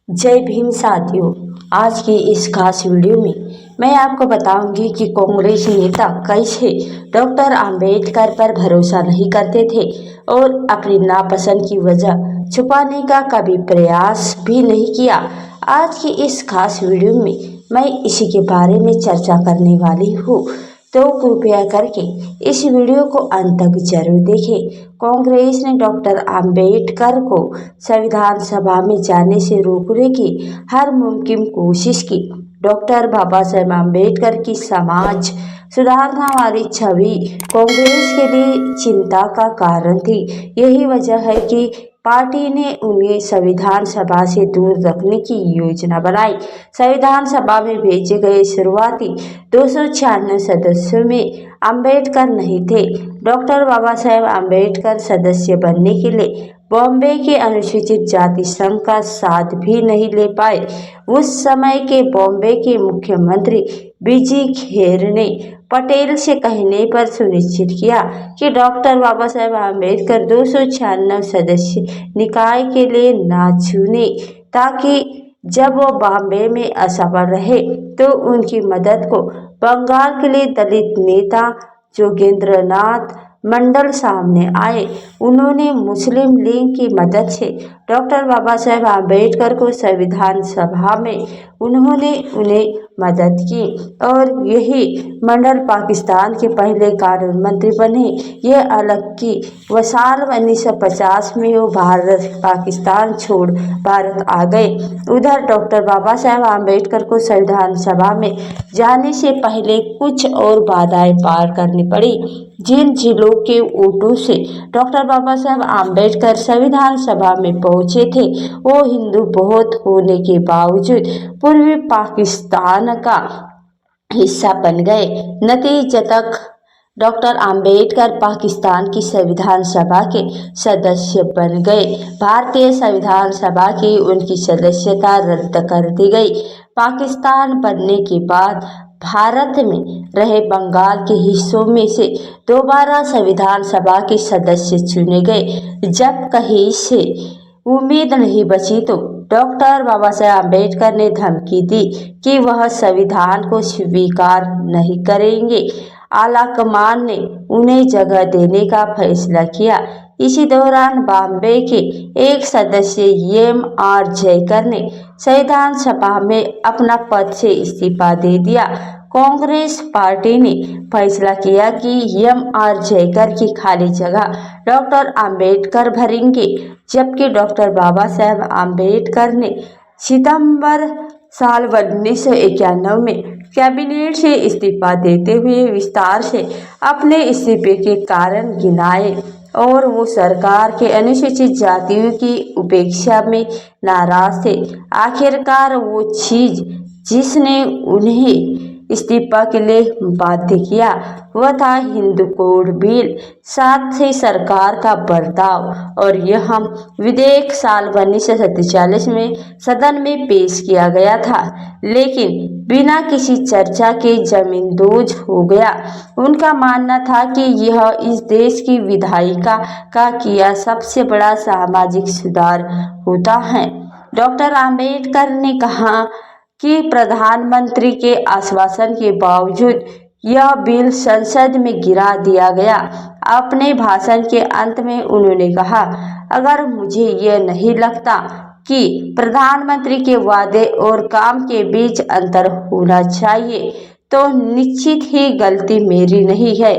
जय भीम साथियों। आज की इस खास वीडियो में मैं आपको बताऊंगी कि कांग्रेस नेता कैसे डॉक्टर अंबेडकर पर भरोसा नहीं करते थे और अपनी नापसंद की वजह छुपाने का कभी प्रयास भी नहीं किया। आज की इस खास वीडियो में मैं इसी के बारे में चर्चा करने वाली हूँ, तो कृपया करके इस वीडियो को अंत तक जरूर देखें। कांग्रेस ने डॉक्टर अंबेडकर को संविधान सभा में जाने से रोकने की हर मुमकिन कोशिश की। डॉक्टर बाबा साहेब अंबेडकर की समाज सुधारना वाली छवि कांग्रेस के लिए चिंता का कारण थी। यही वजह है कि पार्टी ने उन्हें संविधान सभा से दूर रखने की योजना बनाई। संविधान सभा में भेजे गए शुरुआती 296 सदस्यों में अंबेडकर नहीं थे। डॉक्टर बाबा साहेब अंबेडकर सदस्य बनने के लिए बॉम्बे के अनुसूचित जाति संघ का साथ भी नहीं ले पाए। उस समय के बॉम्बे के मुख्यमंत्री बीजी खेर ने पटेल से कहने पर सुनिश्चित किया कि डॉक्टर बाबा साहेब अंबेडकर 296 सदस्य निकाय के लिए ना चुने, ताकि जब वो बॉम्बे में असफल रहे तो उनकी मदद को बंगाल के लिए दलित नेता जोगेंद्रनाथ मंडल सामने आए। उन्होंने मुस्लिम लीग की मदद से डॉक्टर बाबा साहेब अंबेडकर को संविधान सभा में उन्हें मदद की और यही मंडल पाकिस्तान के पहले कानून मंत्री बने। यह अलग की वह साल 1950 में वो भारत पाकिस्तान छोड़ भारत आ गए। उधर डॉक्टर बाबा साहेब अंबेडकर को संविधान सभा में जाने से पहले कुछ और बाधाएं पार करनी पड़ी। जिन जिलों के वोटों से डॉक्टर बाबा साहेब अंबेडकर संविधान सभा में पहुंचे थे, वो हिंदू बहुत होने के बावजूद पूर्वी पाकिस्तान का हिस्सा बन गए। नतीजतक डॉक्टर अंबेडकर पाकिस्तान की संविधान सभा के सदस्य बन गए। भारतीय संविधान सभा की उनकी सदस्यता रद्द कर दी गई। पाकिस्तान बनने के बाद भारत में रहे बंगाल के हिस्सों में से दोबारा संविधान सभा के सदस्य चुने गए। जब कहीं से उम्मीद नहीं बची तो डॉक्टर बाबा साहेब अंबेडकर ने धमकी दी कि वह संविधान को स्वीकार नहीं करेंगे। आलाकमान ने उन्हें जगह देने का फैसला किया। इसी दौरान बॉम्बे के एक सदस्य एम.आर. जयकर ने संविधान सभा में अपना पद से इस्तीफा दे दिया। कांग्रेस पार्टी ने फैसला किया कि एम.आर. जयकर की खाली जगह डॉक्टर अंबेडकर भरेंगे, जबकि डॉक्टर बाबा साहेब अंबेडकर ने सितंबर साल 1991 में कैबिनेट से इस्तीफा देते हुए विस्तार से अपने इस्तीफे के कारण गिनाए और वो सरकार के अनुसूचित जातियों की उपेक्षा में नाराज थे। आखिरकार वो चीज जिसने उन्हें इस्तीफा के लिए बाध्य किया वह था हिंदू कोड बिल, साथ ही सरकार का बर्ताव और यह विधेयक साल 1947 में सदन में पेश किया गया था, लेकिन बिना किसी चर्चा के जमींदोज हो गया। उनका मानना था कि यह इस देश की विधायिका का किया सबसे बड़ा सामाजिक सुधार होता है। डॉक्टर अंबेडकर ने कहा कि प्रधानमंत्री के आश्वासन के बावजूद यह बिल संसद में गिरा दिया गया। अपने भाषण के अंत में उन्होंने कहा, अगर मुझे यह नहीं लगता कि प्रधानमंत्री के वादे और काम के बीच अंतर होना चाहिए तो निश्चित ही गलती मेरी नहीं है।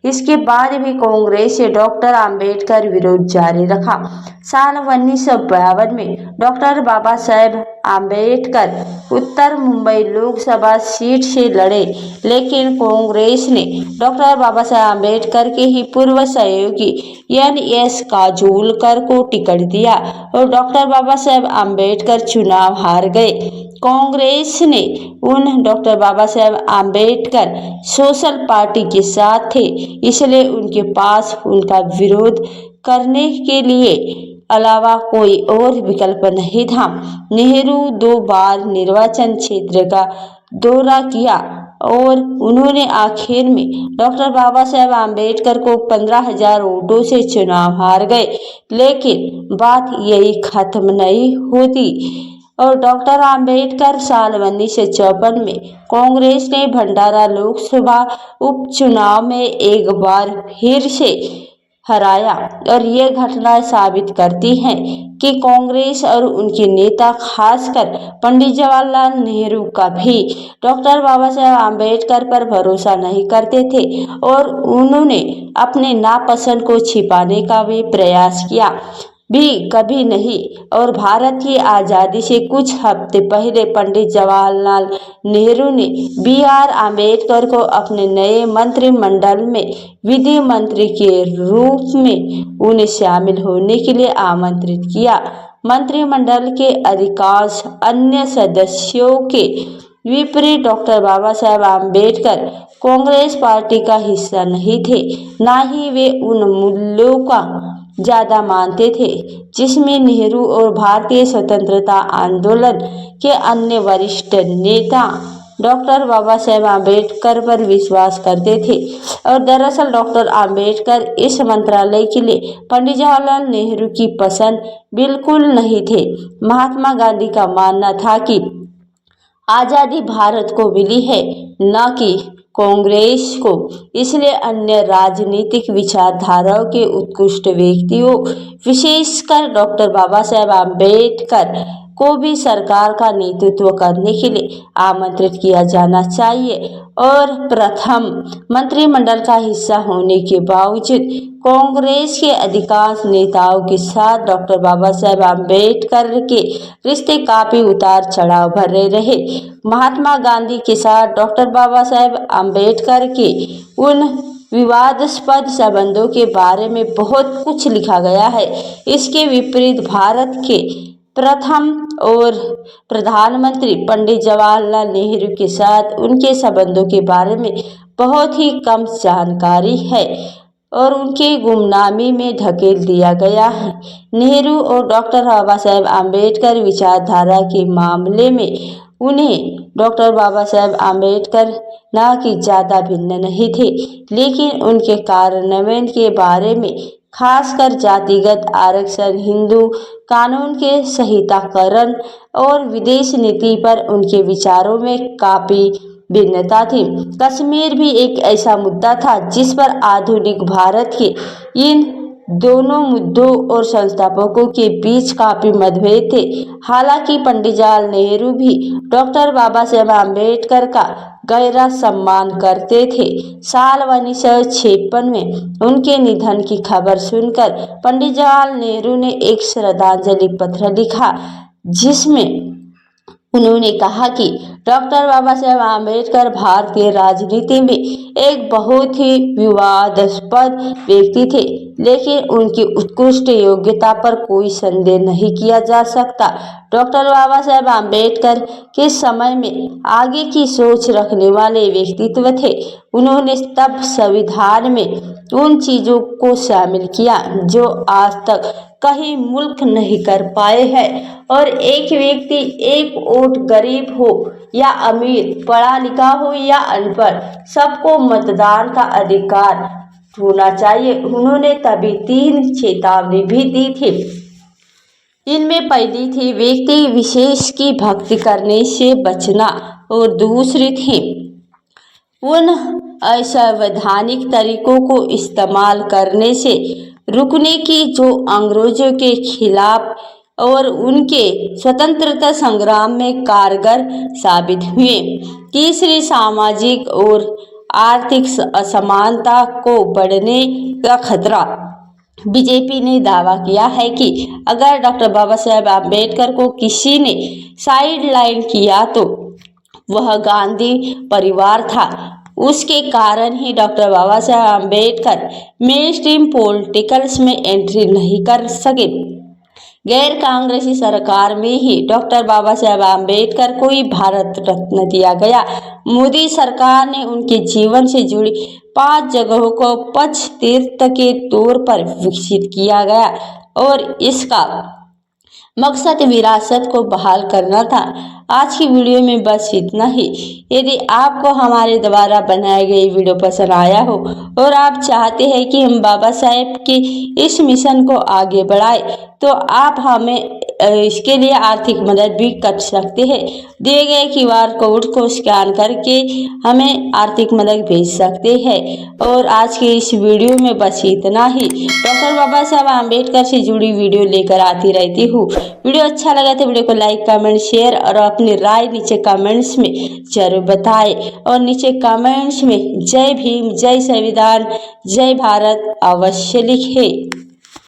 इसके बाद भी कांग्रेस से डॉक्टर अंबेडकर विरोध जारी रखा। साल 1952 में डॉक्टर बाबा साहेब अंबेडकर उत्तर मुंबई लोकसभा सीट से लड़े, लेकिन कांग्रेस ने डॉक्टर बाबा साहेब अंबेडकर के ही पूर्व सहयोगी एन.एस. काजोलकर को टिकट दिया और डॉक्टर बाबा साहेब अंबेडकर चुनाव हार गए। कांग्रेस ने doctor Baba Saheb Ambedkar social party के साथ थे, इसलिए उनके पास उनका विरोध करने के लिए अलावा कोई और विकल्प नहीं था। नेहरू 2 बार निर्वाचन क्षेत्र का दौरा किया और उन्होंने आखिर में डॉक्टर बाबा साहेब अंबेडकर को 15,000 वोटों से चुनाव हार गए, लेकिन बात यही खत्म नहीं होती। और डॉक्टर आम्बेडकर साल 1954 में कांग्रेस ने भंडारा लोकसभा उपचुनाव में एक बार फिर से हराया और ये घटना साबित करती है कि कांग्रेस और उनके नेता खासकर पंडित जवाहरलाल नेहरू कभी डॉक्टर बाबा साहेब आम्बेडकर पर भरोसा नहीं करते थे और उन्होंने अपने नापसंद को छिपाने का भी प्रयास किया भी कभी नहीं। और भारत की आज़ादी से कुछ हफ्ते पहले पंडित जवाहरलाल नेहरू ने B.R. आम्बेडकर को अपने नए मंत्रिमंडल में विधि मंत्री के रूप में उन्हें शामिल होने के लिए आमंत्रित किया। मंत्रिमंडल के अधिकांश अन्य सदस्यों के विपरीत डॉक्टर बाबा साहेब आम्बेडकर कांग्रेस पार्टी का हिस्सा नहीं थे, ना ही वे उन मूल्यों का ज्यादा मानते थे जिसमें नेहरू और भारतीय स्वतंत्रता आंदोलन के अन्य वरिष्ठ नेता डॉक्टर बाबा साहेब आम्बेडकर पर विश्वास करते थे। और दरअसल डॉक्टर आम्बेडकर इस मंत्रालय के लिए पंडित जवाहरलाल नेहरू की पसंद बिल्कुल नहीं थे। महात्मा गांधी का मानना था कि आज़ादी भारत को मिली है, न कि कांग्रेस को, इसलिए अन्य राजनीतिक विचारधाराओं के उत्कृष्ट व्यक्तियों विशेषकर डॉक्टर बाबा साहेब आम्बेडकर को भी सरकार का नेतृत्व करने के लिए आमंत्रित किया जाना चाहिए। और प्रथम मंत्रिमंडल का हिस्सा होने के बावजूद कांग्रेस के अधिकांश नेताओं के साथ डॉक्टर बाबा साहेब आम्बेडकर के रिश्ते काफी उतार चढ़ाव भरे रहे। महात्मा गांधी के साथ डॉक्टर बाबा साहेब आम्बेडकर के उन विवादास्पद संबंधों के बारे में बहुत कुछ लिखा गया है। इसके विपरीत भारत के प्रथम और प्रधानमंत्री पंडित जवाहरलाल नेहरू के साथ उनके संबंधों के बारे में बहुत ही कम जानकारी है और उनके गुमनामी में धकेल दिया गया है। नेहरू और डॉक्टर बाबा साहेब आम्बेडकर विचारधारा के मामले में उन्हें डॉक्टर बाबा साहेब आम्बेडकर ना कि ज़्यादा भिन्न नहीं थे, लेकिन उनके कार्यान्वयन के बारे में खासकर जातिगत आरक्षण, हिंदू कानून के संहिताकरण और विदेश नीति पर उनके विचारों में काफ़ी भिन्नता थी। कश्मीर भी एक ऐसा मुद्दा था जिस पर आधुनिक भारत के इन दोनों मुद्दों और संस्थापकों के बीच काफी मतभेद थे। हालांकि पंडित जवाहरलाल नेहरू भी डॉक्टर बाबा साहेब आम्बेडकर का गहरा सम्मान करते थे। साल 1956 में उनके निधन की खबर सुनकर पंडित जवाहरलाल नेहरू ने एक श्रद्धांजलि पत्र लिखा जिसमें उन्होंने कहा कि डॉक्टर बाबा साहेब आम्बेडकर भारतीय राजनीति में एक बहुत ही विवादास्पद व्यक्ति थे, लेकिन उनकी उत्कृष्ट योग्यता पर कोई संदेह नहीं किया जा सकता। डॉक्टर बाबा साहेब आम्बेडकर के समय में आगे की सोच रखने वाले व्यक्तित्व थे। उन्होंने तब संविधान में उन चीज़ों को शामिल किया जो आज तक कहीं मुल्क नहीं कर पाए हैं और एक व्यक्ति, एक वोट, गरीब हो या अमीर, पढ़ा लिखा हो या अनपढ़, सबको मतदान का अधिकार होना चाहिए। उन्होंने तभी 3 चेतावनी भी दी थी। इनमें पहली थी व्यक्ति विशेष की भक्ति करने से बचना और दूसरी थी उन असंवैधानिक तरीकों को इस्तेमाल करने से रुकने की जो अंग्रेजों के खिलाफ और उनके स्वतंत्रता संग्राम में कारगर साबित हुए। तीसरी सामाजिक और आर्थिक असमानता को बढ़ने का खतरा। बीजेपी ने दावा किया है कि अगर डॉक्टर बाबा साहेब आम्बेडकर को किसी ने साइडलाइन किया तो वह गांधी परिवार था। उसके कारण ही doctor Baba Saheb Ambedkar main stream politicals में एंट्री नहीं कर सके। गैर कांग्रेसी सरकार में ही डॉक्टर बाबा साहेब आम्बेडकर को ही भारत रत्न दिया गया। मोदी सरकार ने उनके जीवन से जुड़ी 5 जगहों को पंच तीर्थ के तौर पर विकसित किया गया और इसका मकसद विरासत को बहाल करना था। आज की वीडियो में बस इतना ही। यदि आपको हमारे द्वारा बनाए गए वीडियो पसंद आया हो और आप चाहते हैं कि हम बाबा साहेब के इस मिशन को आगे बढ़ाएं, तो आप हमें इसके लिए आर्थिक मदद भी कर सकते हैं। दिए गए QR कोड को स्कैन करके हमें आर्थिक मदद भेज सकते हैं। और आज के इस वीडियो में बस इतना ही। डॉक्टर बाबा साहब आम्बेडकर से जुड़ी वीडियो लेकर आती रहती हूँ। वीडियो अच्छा लगा तो वीडियो को लाइक, कमेंट, शेयर और अपनी राय नीचे कमेंट्स में जरूर बताएं। और नीचे कमेंट्स में जय भीम, जय संविधान, जय भारत अवश्य लिखें।